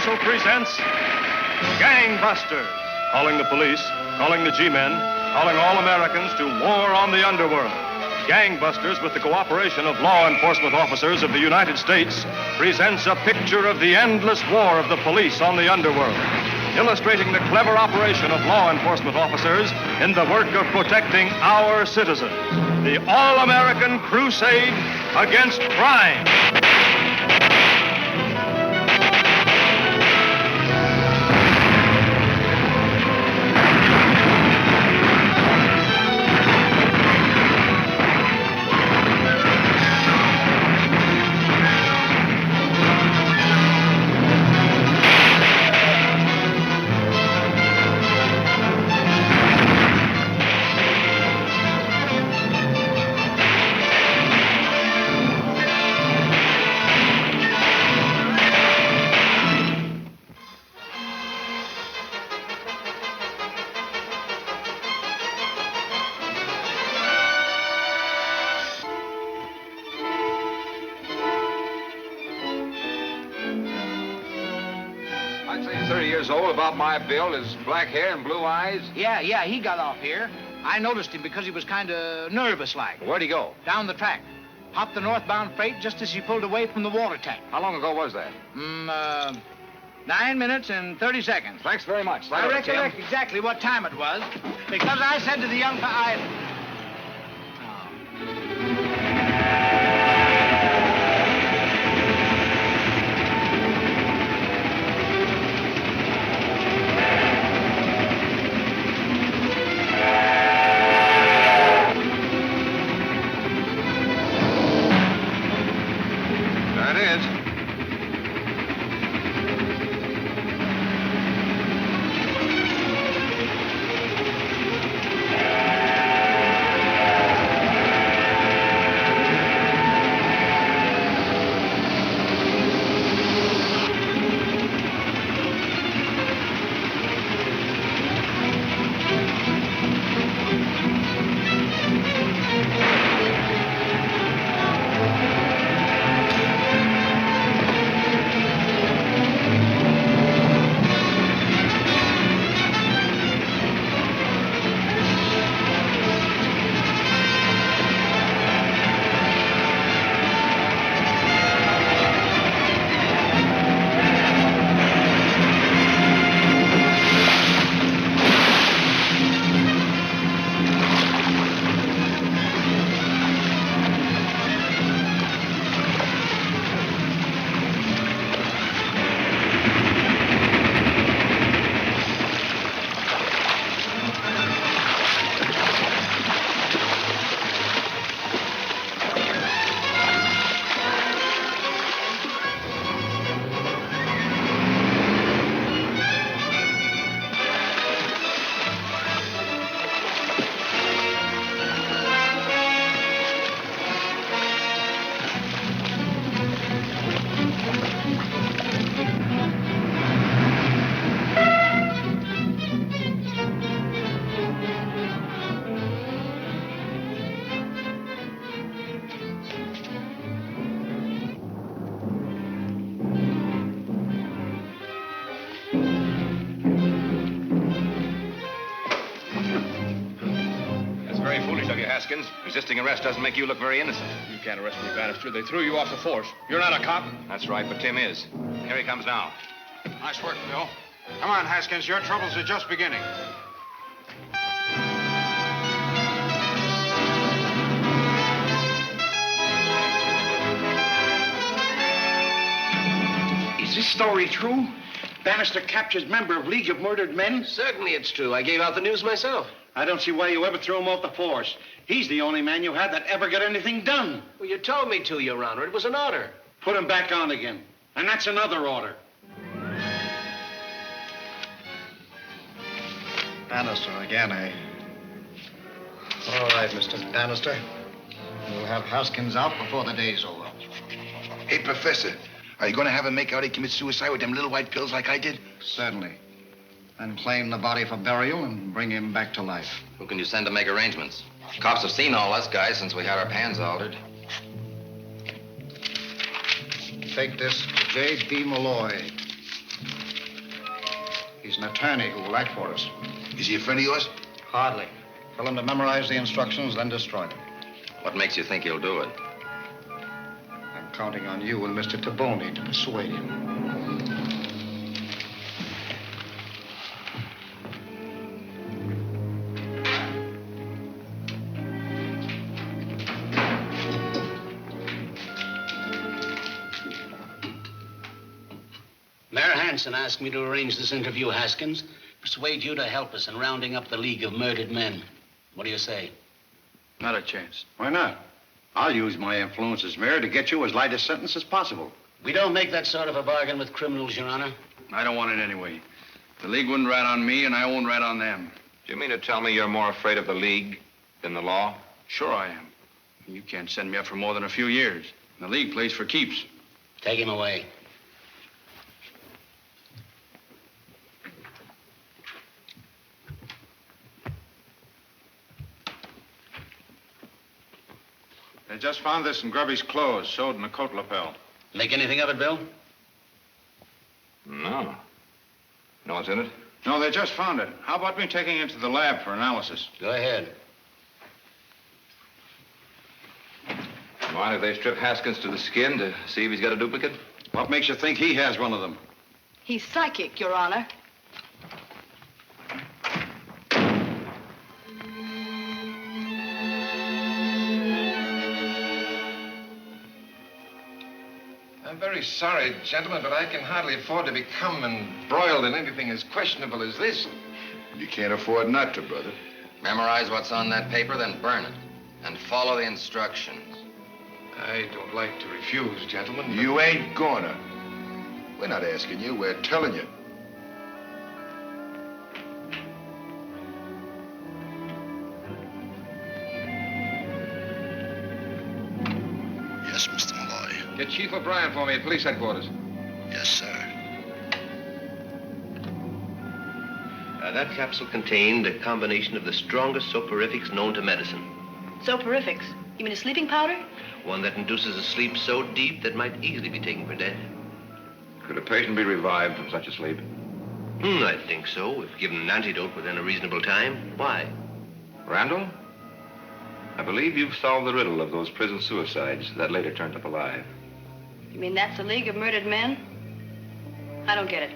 Universal presents Gangbusters. Calling the police, calling the G-men, calling all Americans to war on the underworld. Gangbusters, with the cooperation of law enforcement officers of the United States, presents a picture of the endless war of the police on the underworld, illustrating the clever operation of law enforcement officers in the work of protecting our citizens. The all-American crusade against crime. I'd say he's 30 years old, about my build, his black hair and blue eyes. Yeah, he got off here. I noticed him because he was kind of nervous-like. Where'd he go? Down the track. Hopped the northbound freight just as he pulled away from the water tank. How long ago was that? 9 minutes and 30 seconds. Thanks very much. I recollect exactly what time it was, because I said to the young There it is. Haskins. Resisting arrest doesn't make you look very innocent. You can't arrest me, Bannister. They threw you off the force. You're not a cop. That's right, but Tim is. Here he comes now. Nice work, Bill. Come on, Haskins. Your troubles are just beginning. Is this story true? Bannister captures member of League of Murdered Men? Certainly it's true. I gave out the news myself. I don't see why you ever threw him off the force. He's the only man you had that ever got anything done. Well, you told me to, Your Honor. It was an order. Put him back on again. And that's another order. Bannister again, eh? All right, Mr. Bannister. We'll have Haskins out before the day's over. Hey, Professor, are you going to have him make out he commits suicide with them little white pills like I did? Certainly. Then claim the body for burial and bring him back to life. Who can you send to make arrangements? Cops have seen all us guys since we had our pans altered. Take this to J.D. Malloy. an attorney who will act for us. Is he a friend of yours? Hardly. Tell him to memorize the instructions, then destroy them. What makes you think he'll do it? I'm counting on you and Mr. Taboni to persuade him. Mayor Hanson asked me to arrange this interview, Haskins. Persuade you to help us in rounding up the League of Murdered Men. What do you say? Not a chance. Why not? I'll use my influence as mayor to get you as light a sentence as possible. We don't make that sort of a bargain with criminals, Your Honor. I don't want it anyway. The League wouldn't rat on me, and I won't rat on them. Do you mean to tell me you're more afraid of the League than the law? Sure I am. You can't send me up for more than a few years. The League plays for keeps. Take him away. They just found this in Grubby's clothes, sewed in a coat lapel. Make anything of it, Bill? No. Know what's in it? No, they just found it. How about me taking it to the lab for analysis? Go ahead. Mind if they strip Haskins to the skin to see if he's got a duplicate? What makes you think he has one of them? He's psychic, Your Honor. I'm very sorry, gentlemen, but I can hardly afford to become embroiled in anything as questionable as this. You can't afford not to, brother. Memorize what's on that paper, then burn it. And follow the instructions. I don't like to refuse, gentlemen. but- You ain't gonna. We're not asking you, we're telling you. Yes, Mr. Malloy. Get Chief O'Brien for me at police headquarters. Yes, sir. That capsule contained a combination of the strongest soporifics known to medicine. Soporifics? You mean a sleeping powder? One that induces a sleep so deep that might easily be taken for death. Could a patient be revived from such a sleep? I think so, if given an antidote within a reasonable time. Why? Randall? I believe you've solved the riddle of those prison suicides that later turned up alive. You mean that's the League of Murdered Men? I don't get it.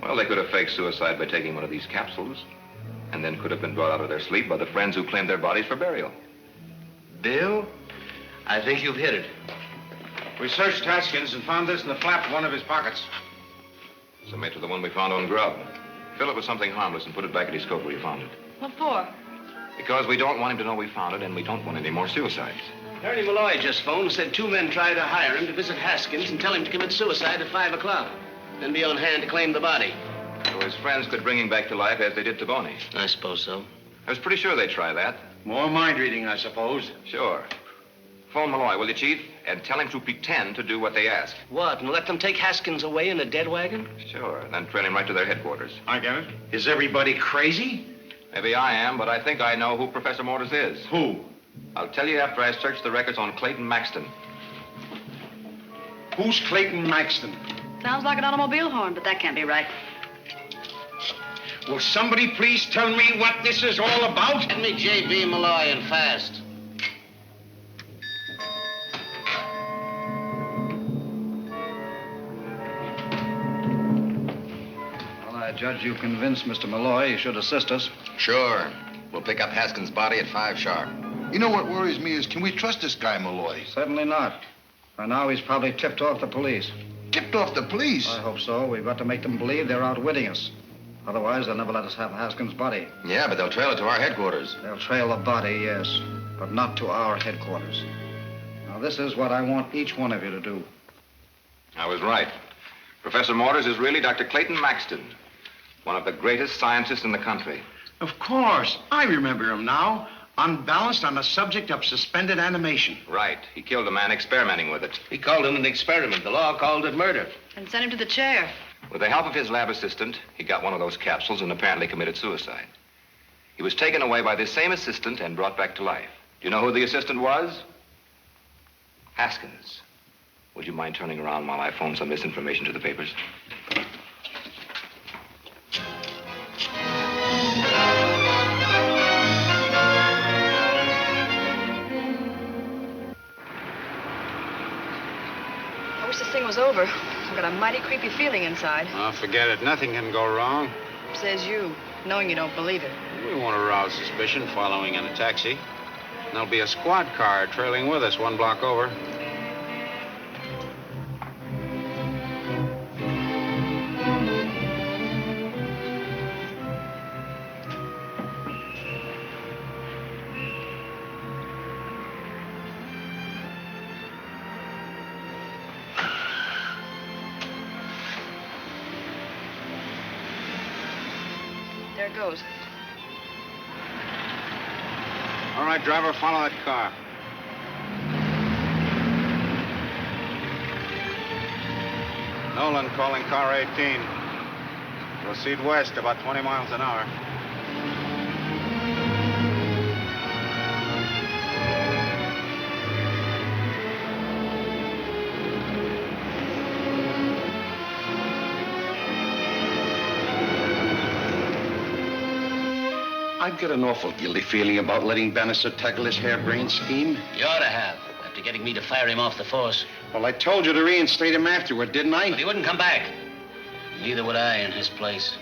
Well, they could have faked suicide by taking one of these capsules, and then could have been brought out of their sleep by the friends who claimed their bodies for burial. Bill, I think you've hit it. We searched Haskins and found this in the flap of one of his pockets. Similar to the one we found on Grub. Fill it with something harmless and put it back at his coat where you found it. What for? Because we don't want him to know we found it, and we don't want any more suicides. Attorney Malloy just phoned and said 2 men tried to hire him to visit Haskins and tell him to commit suicide at 5 o'clock. Then be on hand to claim the body. So his friends could bring him back to life as they did Taboni. I suppose so. I was pretty sure they'd try that. More mind reading, I suppose. Sure. Phone Malloy, will you, Chief? And tell him to pretend to do what they ask. What, and let them take Haskins away in a dead wagon? Sure. Then train him right to their headquarters. I get it. Is everybody crazy? Maybe I am, but I think I know who Professor Mortis is. Who? I'll tell you after I search the records on Clayton Maxton. Who's Clayton Maxton? Sounds like an automobile horn, but that can't be right. Will somebody please tell me what this is all about? Get me J.B. Malloy and fast. Well, I judge you convinced Mr. Malloy you should assist us. Sure. We'll pick up Haskins' body at 5 sharp. You know what worries me is, can we trust this guy, Malloy? Certainly not. By now, he's probably tipped off the police. Tipped off the police? I hope so. We've got to make them believe they're outwitting us. Otherwise, they'll never let us have Haskins' body. Yeah, but they'll trail it to our headquarters. They'll trail the body, yes, but not to our headquarters. Now, this is what I want each one of you to do. I was right. Professor Mortis is really Dr. Clayton Maxton, one of the greatest scientists in the country. Of course. I remember him now. Unbalanced on the subject of suspended animation. Right. He killed a man experimenting with it. He called it an experiment. The law called it murder. And send him to the chair. With the help of his lab assistant, he got one of those capsules and apparently committed suicide. He was taken away by this same assistant and brought back to life. Do you know who the assistant was? Haskins. Would you mind turning around while I phone some misinformation to the papers? over. I've got a mighty creepy feeling inside. Oh, forget it. Nothing can go wrong. Says you, knowing you don't believe it. We won't arouse suspicion following in a taxi. And there'll be a squad car trailing with us 1 block over. There it goes. All right, driver, follow that car. Nolan calling car 18. Proceed west about 20 miles an hour. I get an awful guilty feeling about letting Bannister tackle this harebrained scheme. You ought to have, after getting me to fire him off the force. Well, I told you to reinstate him afterward, didn't I? But he wouldn't come back. Neither would I in his place.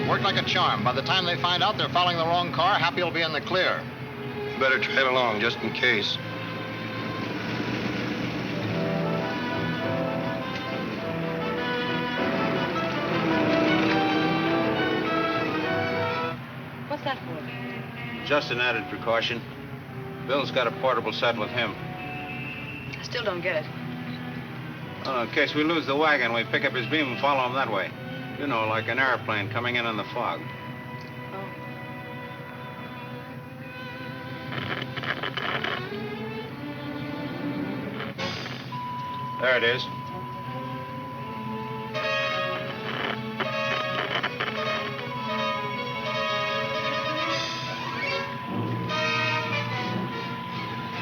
Worked like a charm. By the time they find out they're following the wrong car, Happy will be in the clear. Better trail along just in case. What's that for? Just an added precaution. Bill's got a portable set with him. I still don't get it. Well, in case we lose the wagon, we pick up his beam and follow him that way. You know, like an airplane coming in the fog. Oh. There it is.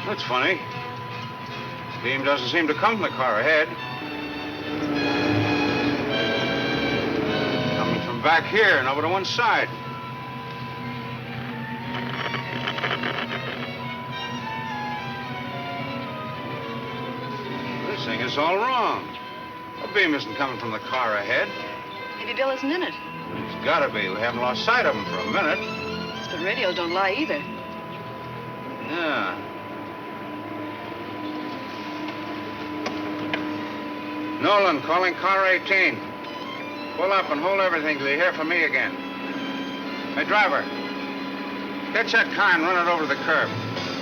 That's funny. Beam doesn't seem to come from the car ahead. Coming from back here and over to one side. This thing is all wrong. The beam isn't coming from the car ahead. Maybe Bill isn't in it. It's gotta be. We haven't lost sight of him for a minute. But radios don't lie either. Yeah. Nolan, calling car 18. Pull up and hold everything till you hear from me again. Hey, driver, catch that car and run it over the curb.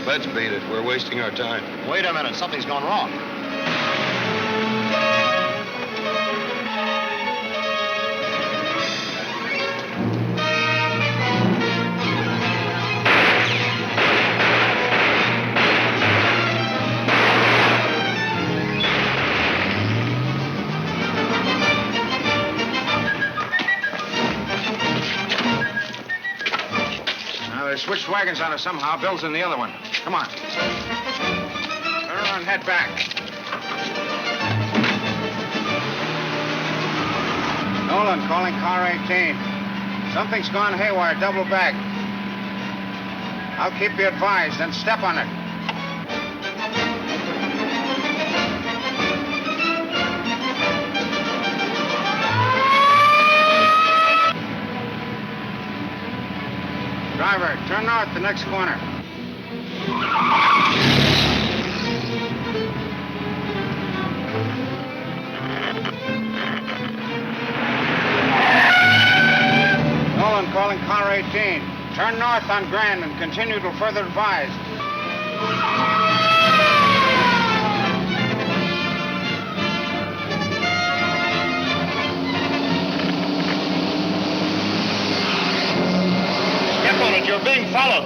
Let's beat it. We're wasting our time. Wait a minute. Something's gone wrong. They switched wagons on us somehow. Bill's in the other one. Come on. Turn around, head back. Nolan, calling car 18. Something's gone haywire. Double back. I'll keep you advised, then step on it. Driver, turn north the next corner. Nolan calling car 18. Turn north on Grand and continue till further advised. You're being followed.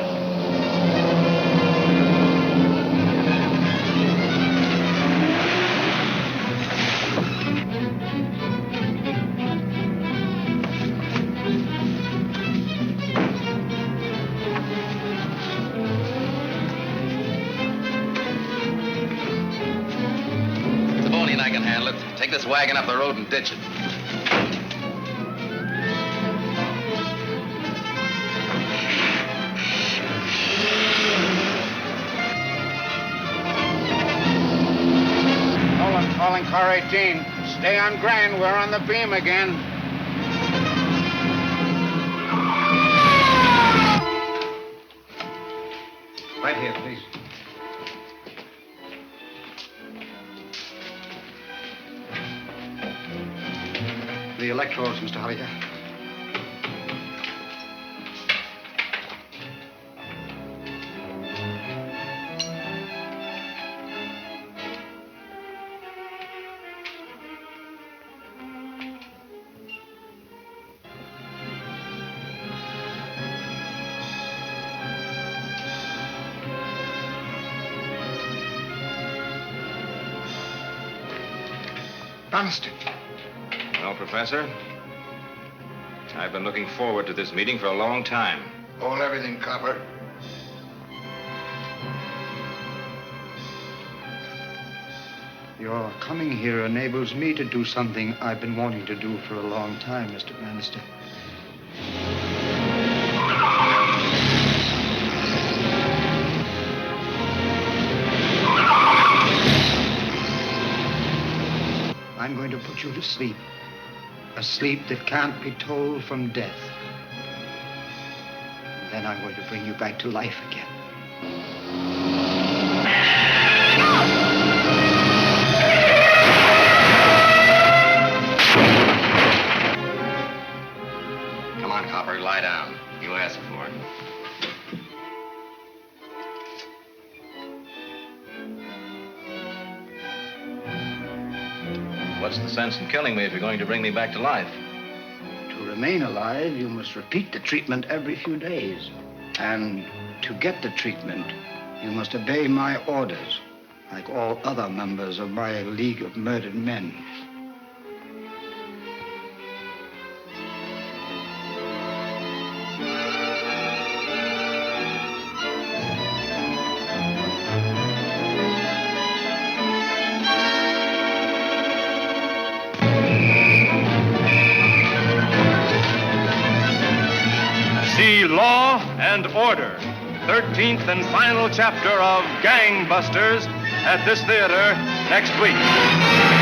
pilot. Take this wagon up the road and ditch it. Nolan calling car 18. Stay on Grand. We're on the beam again. Right here, please. The electrodes, Mr. Holliday. Bannister. Well, Professor, I've been looking forward to this meeting for a long time. Hold everything, copper. Your coming here enables me to do something I've been wanting to do for a long time, Mr. Bannister. I'm going to put you to sleep. A sleep that can't be told from death. Then I'm going to bring you back to life again. Come on, Copper, lie down. You asked for it. What's the sense in killing me if you're going to bring me back to life? To remain alive, you must repeat the treatment every few days. And to get the treatment, you must obey my orders, like all other members of my League of Murdered Men. See Law and Order, 13th and final chapter of Gangbusters at this theater next week.